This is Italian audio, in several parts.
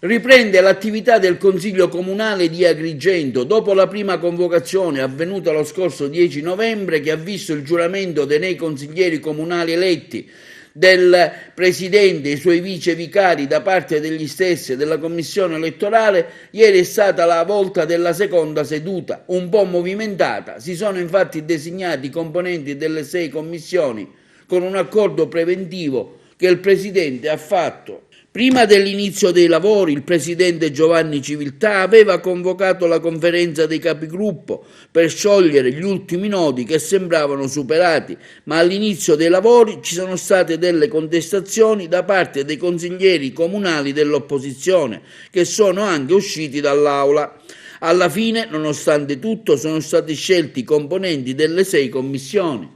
Riprende l'attività del Consiglio Comunale di Agrigento dopo la prima convocazione avvenuta lo scorso 10 novembre che ha visto il giuramento dei consiglieri comunali eletti, del Presidente e i suoi vice vicari da parte degli stessi e della Commissione elettorale. Ieri è stata la volta della seconda seduta, un po' movimentata. Si sono infatti designati i componenti delle 6 commissioni con un accordo preventivo che il Presidente ha fatto. Prima dell'inizio dei lavori, il Presidente Giovanni Civiltà aveva convocato la conferenza dei capigruppo per sciogliere gli ultimi nodi che sembravano superati, ma all'inizio dei lavori ci sono state delle contestazioni da parte dei consiglieri comunali dell'opposizione, che sono anche usciti dall'aula. Alla fine, nonostante tutto, sono stati scelti i componenti delle 6 commissioni,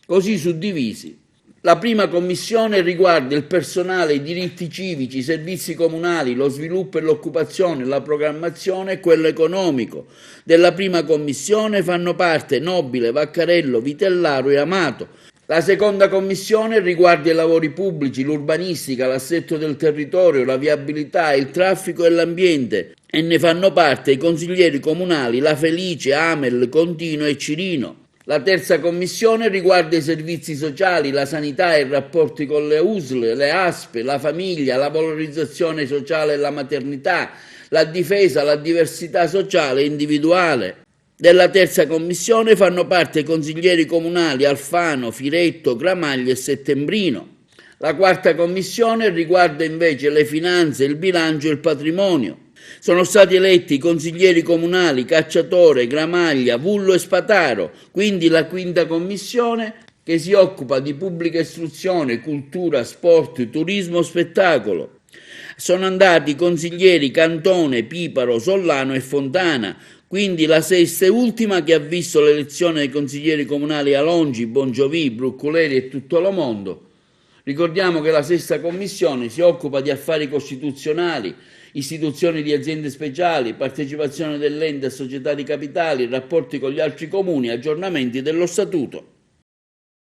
così suddivisi. La prima commissione riguarda il personale, i diritti civici, i servizi comunali, lo sviluppo e l'occupazione, la programmazione e quello economico. Della prima commissione fanno parte Nobile, Vaccarello, Vitellaro e Amato. La seconda commissione riguarda i lavori pubblici, l'urbanistica, l'assetto del territorio, la viabilità, il traffico e l'ambiente e ne fanno parte i consiglieri comunali La Felice, Amel, Contino e Cirino. La terza commissione riguarda i servizi sociali, la sanità e i rapporti con le USL, le ASP, la famiglia, la valorizzazione sociale e la maternità, la difesa, la diversità sociale e individuale. Della terza commissione fanno parte i consiglieri comunali Alfano, Firetto, Gramaglia e Settembrino. La quarta commissione riguarda invece le finanze, il bilancio e il patrimonio. Sono stati eletti i consiglieri comunali Cacciatore, Gramaglia, Vullo e Spataro, quindi la quinta commissione che si occupa di pubblica istruzione, cultura, sport, turismo, spettacolo. Sono andati i consiglieri Cantone, Piparo, Sollano e Fontana, quindi la sesta e ultima che ha visto l'elezione dei consiglieri comunali Alongi, Bongiovi, Bruccoleri e Tuttolomondo. Ricordiamo che la sesta commissione si occupa di affari costituzionali, istituzioni di aziende speciali, partecipazione dell'ente a società di capitali, rapporti con gli altri comuni, aggiornamenti dello statuto.